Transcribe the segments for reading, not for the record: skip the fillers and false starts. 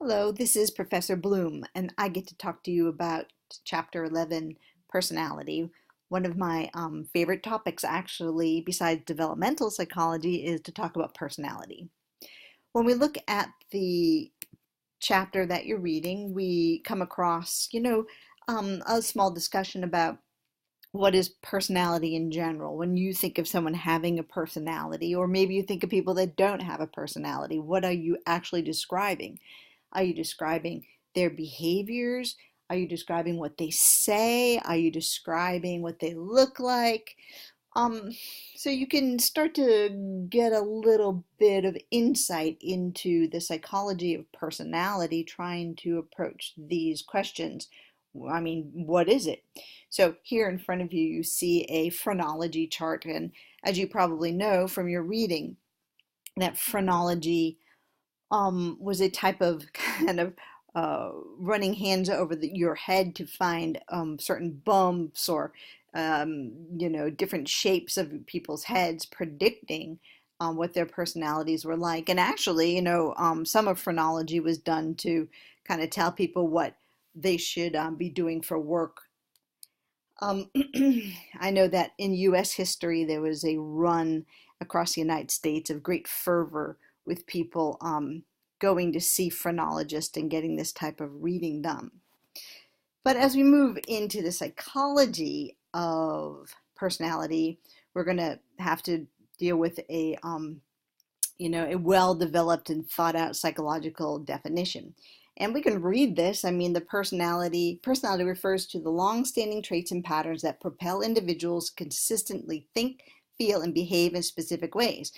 Hello, this is Professor Bloom, and I get to talk to you about Chapter 11, Personality. One of my favorite topics, actually, besides developmental psychology, is to talk about personality. When we look at the chapter that you're reading, we come across, a small discussion about what is personality in general. When you think of someone having a personality, or maybe you think of people that don't have a personality, what are you actually describing? Are you describing their behaviors? Are you describing what they say? Are you describing what they look like? Um, so you can start to get a little bit of insight into the psychology of personality, trying to approach these questions. I mean, what is it? So here in front of you, you see a phrenology chart, and as you probably know from your reading, that phrenology was a type of kind of running hands over your head to find certain bumps or different shapes of people's heads, predicting what their personalities were like. And actually, some of phrenology was done to kind of tell people what they should be doing for work. Um, I know that in U.S. history, there was a run across the United States of great fervor with people going to see phrenologists and getting this type of reading done. But as we move into the psychology of personality, we're going to have to deal with a well-developed and thought-out psychological definition. And we can read this. I mean, the personality refers to the long-standing traits and patterns that propel individuals consistently think, feel, and behave in specific ways.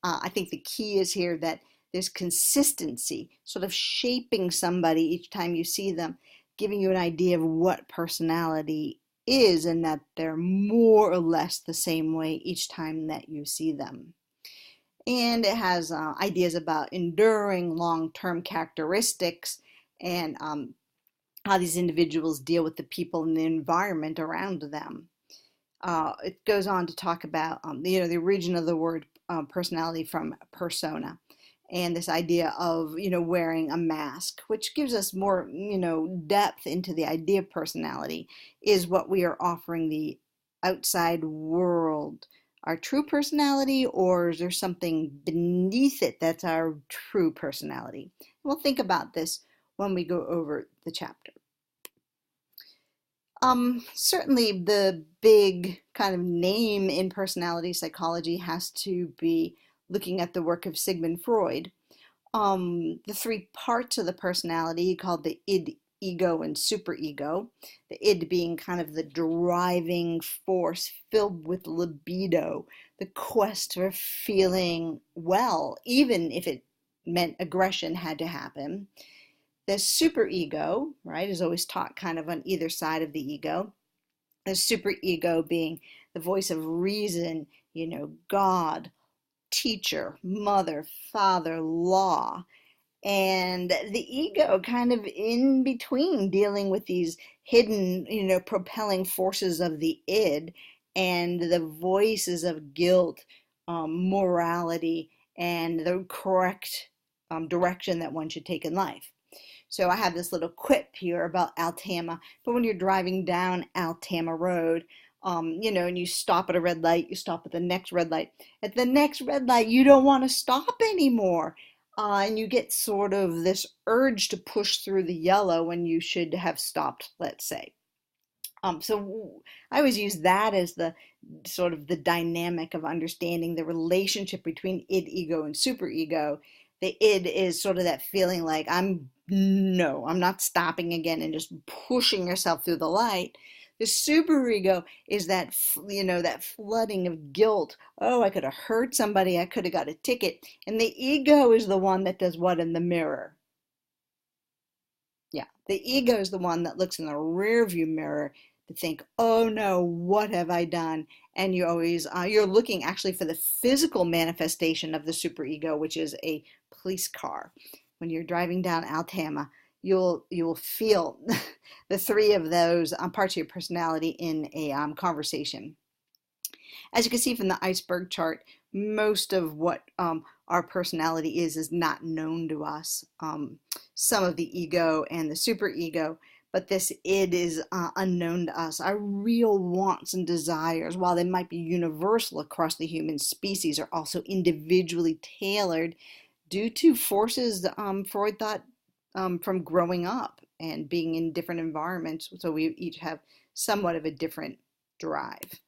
I think the key is here that there's consistency, sort of shaping somebody each time you see them, giving you an idea of what personality is, and that they're more or less the same way each time that you see them. And it has ideas about enduring long-term characteristics and how these individuals deal with the people and the environment around them. It goes on to talk about the origin of the word personality from persona, and this idea of wearing a mask, which gives us more depth into the idea of personality. Is what we are offering the outside world our true personality, or is there something beneath it that's our true personality? We'll think about this when we go over the chapter. Certainly the big kind of name in personality psychology has to be looking at the work of Sigmund Freud. The three parts of the personality called the id, ego, and superego. The id being kind of the driving force filled with libido, the quest for feeling well, even if it meant aggression had to happen. The superego, right, is always taught kind of on either side of the ego. The superego being the voice of reason, God, teacher, mother, father, law, and the ego kind of in between, dealing with these hidden, propelling forces of the id and the voices of guilt, morality, and the correct direction that one should take in life. So I have this little quip here about Altama. But when you're driving down Altama Road, and you stop at a red light, you stop at the next red light. At the next red light, you don't want to stop anymore. And you get sort of this urge to push through the yellow when you should have stopped, let's say. So I always use that as the sort of the dynamic of understanding the relationship between id, ego, and superego. The id is sort of that feeling like I'm not stopping again and just pushing yourself through the light. The superego is that, that flooding of guilt. Oh, I could have hurt somebody. I could have got a ticket. And the ego is the one that does what in the mirror? Yeah, the ego is the one that looks in the rear view mirror to think, oh no, what have I done? And you always, you're looking actually for the physical manifestation of the superego, which is a police car. When you're driving down Altama, you'll feel the three of those parts of your personality in a conversation. As you can see from the iceberg chart, most of what our personality is not known to us. some of the ego and the superego, but this id is unknown to us. Our real wants and desires, while they might be universal across the human species, are also individually tailored due to forces Freud thought from growing up and being in different environments. So we each have somewhat of a different drive.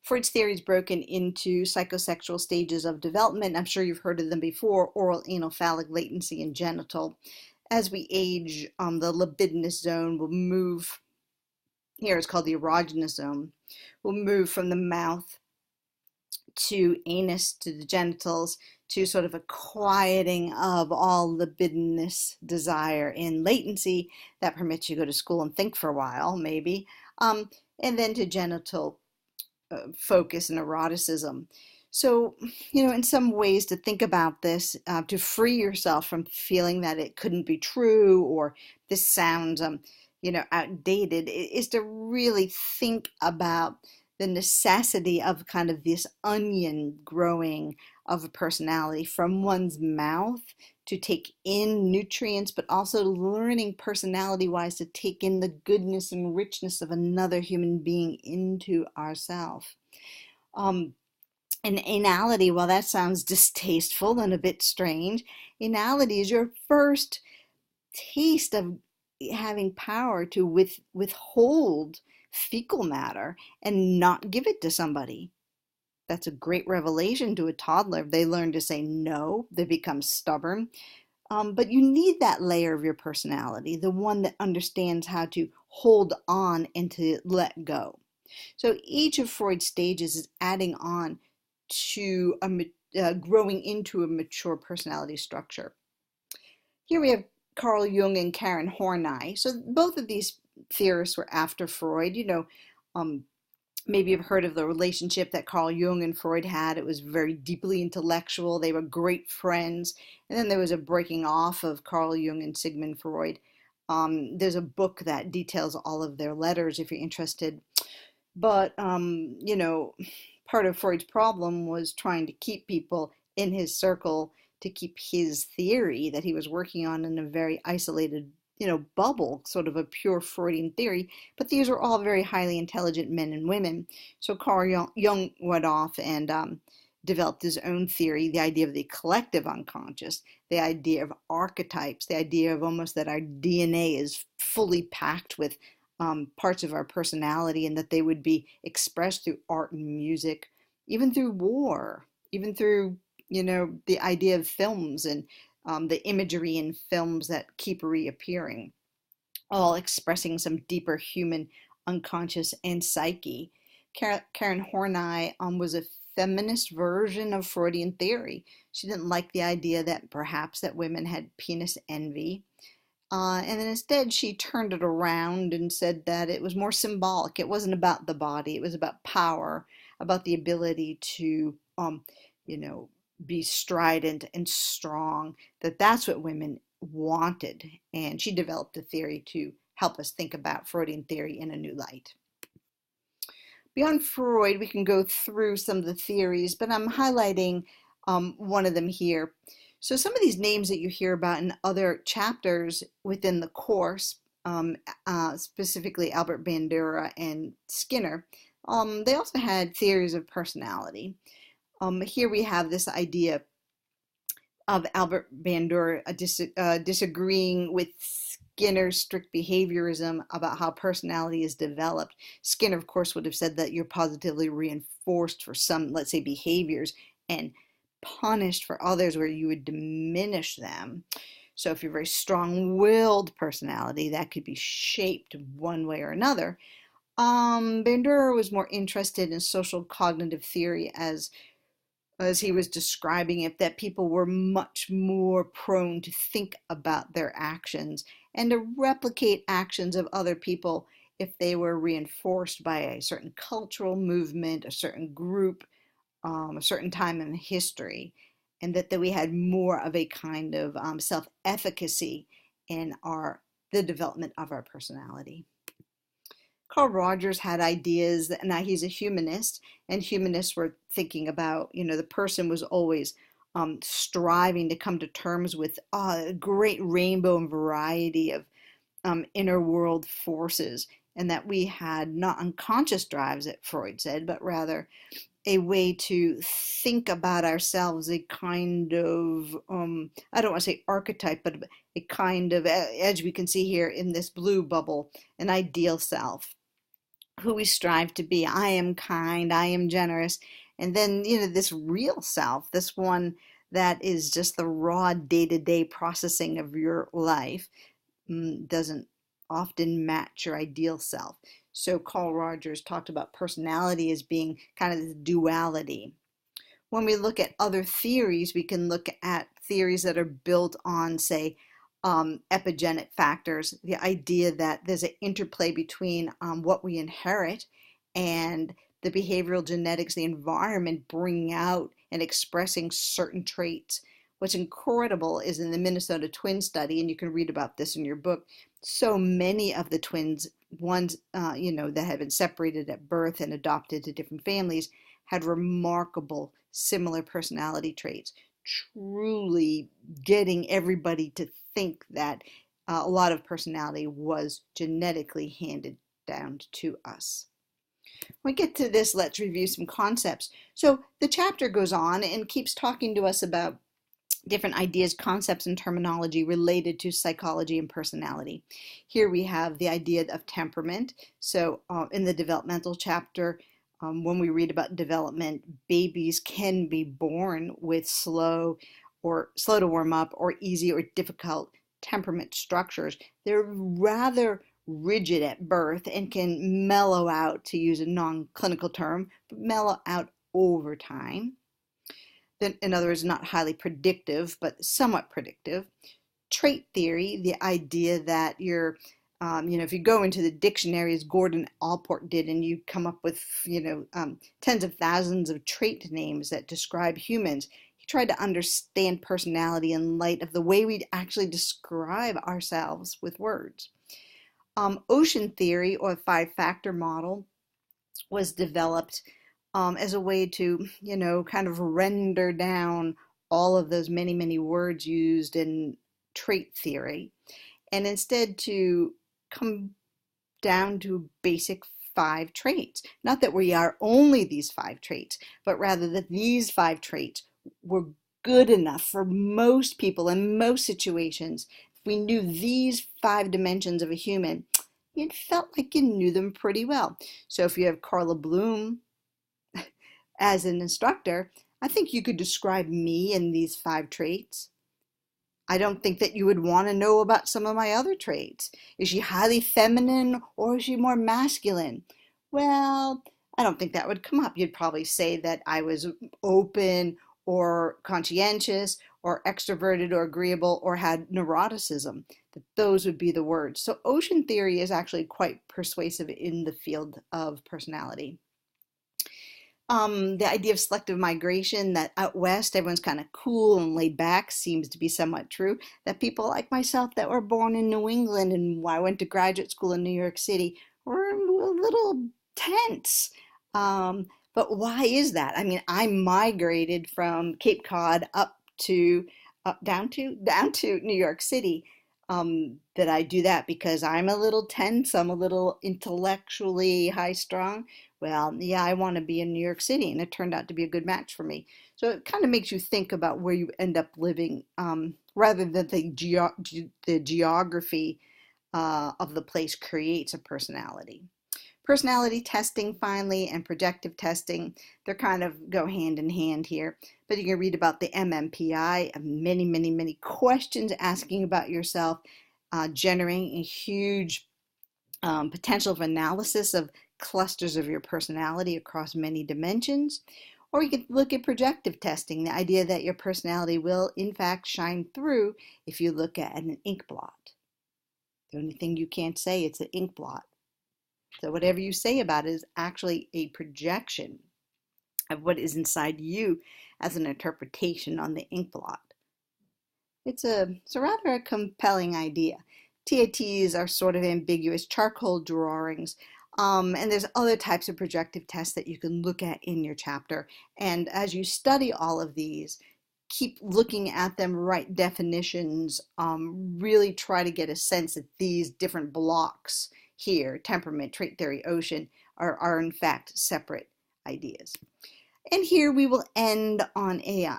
Freud's theory is broken into psychosexual stages of development. I'm sure you've heard of them before: oral, anal, phallic, latency, and genital. As we age, the libidinous zone will move, here it's called the erogenous zone, will move from the mouth to anus to the genitals, to sort of a quieting of all libidinous desire in latency that permits you to go to school and think for a while, maybe, and then to genital focus and eroticism. So, in some ways to think about this, to free yourself from feeling that it couldn't be true or this sounds, outdated, is to really think about the necessity of kind of this onion growing of a personality from one's mouth to take in nutrients, but also learning personality-wise to take in the goodness and richness of another human being into ourselves. And anality, while that sounds distasteful and a bit strange, anality is your first taste of having power to withhold fecal matter and not give it to somebody. That's a great revelation to a toddler. They learn to say no, they become stubborn. But you need that layer of your personality, the one that understands how to hold on and to let go. So each of Freud's stages is adding on to growing into a mature personality structure. Here we have Carl Jung and Karen Horney. So both of these theorists were after Freud. Maybe you've heard of the relationship that Carl Jung and Freud had. It was very deeply intellectual. They were great friends. And then there was a breaking off of Carl Jung and Sigmund Freud. There's a book that details all of their letters if you're interested. But, part of Freud's problem was trying to keep people in his circle, to keep his theory that he was working on in a very isolated bubble, sort of a pure Freudian theory, but these are all very highly intelligent men and women. So Carl Jung went off and developed his own theory, the idea of the collective unconscious, the idea of archetypes, the idea of almost that our DNA is fully packed with parts of our personality, and that they would be expressed through art and music, even through war, even through, the idea of films and the imagery in films that keep reappearing, all expressing some deeper human unconscious and psyche. Karen Horney was a feminist version of Freudian theory. She didn't like the idea that perhaps that women had penis envy. And then instead she turned it around and said that it was more symbolic. It wasn't about the body. It was about power, about the ability to, be strident and strong, that's what women wanted. And she developed a theory to help us think about Freudian theory in a new light. Beyond Freud, we can go through some of the theories, but I'm highlighting one of them here. So some of these names that you hear about in other chapters within the course, specifically Albert Bandura and Skinner, they also had theories of personality. Here we have this idea of Albert Bandura disagreeing with Skinner's strict behaviorism about how personality is developed. Skinner, of course, would have said that you're positively reinforced for some, let's say, behaviors and punished for others where you would diminish them. So if you're a very strong-willed personality, that could be shaped one way or another. Bandura was more interested in social cognitive theory as he was describing it, that people were much more prone to think about their actions and to replicate actions of other people if they were reinforced by a certain cultural movement, a certain group, a certain time in history, and that we had more of a kind of self-efficacy in the development of our personality. Carl Rogers had ideas that, now he's a humanist, and humanists were thinking about, the person was always striving to come to terms with a great rainbow and variety of inner world forces, and that we had not unconscious drives, that Freud said, but rather a way to think about ourselves, a kind of, I don't want to say archetype, but a kind of, as we can see here in this blue bubble, an ideal self, who we strive to be. I am kind, I am generous. And then, this real self, this one that is just the raw day-to-day processing of your life, doesn't often match your ideal self. So Carl Rogers talked about personality as being kind of this duality. When we look at other theories, we can look at theories that are built on, say, epigenetic factors, the idea that there's an interplay between what we inherit and the behavioral genetics, the environment bringing out and expressing certain traits. What's incredible is in the Minnesota twin study, and you can read about this in your book, so many of the twins, ones that had been separated at birth and adopted to different families, had remarkable similar personality traits, truly getting everybody to think that a lot of personality was genetically handed down to us. When we get to this, let's review some concepts. So the chapter goes on and keeps talking to us about different ideas, concepts, and terminology related to psychology and personality. Here we have the idea of temperament. So in the developmental chapter, when we read about development, babies can be born with slow to warm up or easy or difficult temperament structures. They're rather rigid at birth and can mellow out, to use a non-clinical term, but mellow out over time. In other words, not highly predictive, but somewhat predictive. Trait theory, the idea that if you go into the dictionary, as Gordon Allport did, and you come up with, tens of thousands of trait names that describe humans, he tried to understand personality in light of the way we actually describe ourselves with words. Ocean theory, or five-factor model, was developed as a way to, kind of render down all of those many, many words used in trait theory, and instead to come down to basic 5 traits. Not that we are only these 5 traits, but rather that these 5 traits were good enough for most people in most situations. If we knew these 5 dimensions of a human, it felt like you knew them pretty well. So if you have Carla Bloom as an instructor, I think you could describe me in these 5 traits. I don't think that you would want to know about some of my other traits. Is she highly feminine or is she more masculine? Well, I don't think that would come up. You'd probably say that I was open or conscientious or extroverted or agreeable or had neuroticism. That those would be the words. So ocean theory is actually quite persuasive in the field of personality. The idea of selective migration, that out west everyone's kind of cool and laid back, seems to be somewhat true. That people like myself that were born in New England and I went to graduate school in New York City were a little tense. But why is that? I mean, I migrated from Cape Cod down to New York City. That I do that because I'm a little tense, I'm a little intellectually high strung. Well, yeah, I want to be in New York City, and it turned out to be a good match for me. So it kind of makes you think about where you end up living, rather than the geography of the place creates a personality. Personality testing, finally, and projective testing, they're kind of go hand in hand here. But you can read about the MMPI, many, many, many questions asking about yourself, generating a huge potential for analysis of clusters of your personality across many dimensions. Or you could look at projective testing, the idea that your personality will, in fact, shine through if you look at an ink blot. The only thing you can't say, it's an ink blot. So whatever you say about it is actually a projection of what is inside you as an interpretation on the ink blot. It's a rather compelling idea. TATs are sort of ambiguous charcoal drawings, and there's other types of projective tests that you can look at in your chapter. And as you study all of these, keep looking at them, write definitions, really try to get a sense that these different blocks here, temperament, trait theory, ocean, are in fact separate ideas. And here we will end on a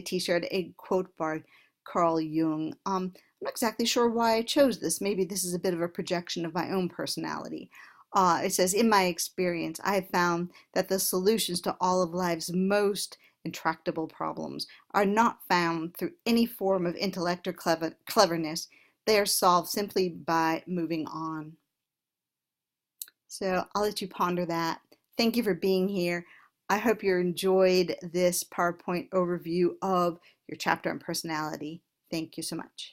t-shirt, a quote by Carl Jung. I'm not exactly sure why I chose this. Maybe this is a bit of a projection of my own personality. It says, in my experience, I have found that the solutions to all of life's most intractable problems are not found through any form of intellect or cleverness. They are solved simply by moving on. So I'll let you ponder that. Thank you for being here. I hope you enjoyed this PowerPoint overview of your chapter on personality. Thank you so much.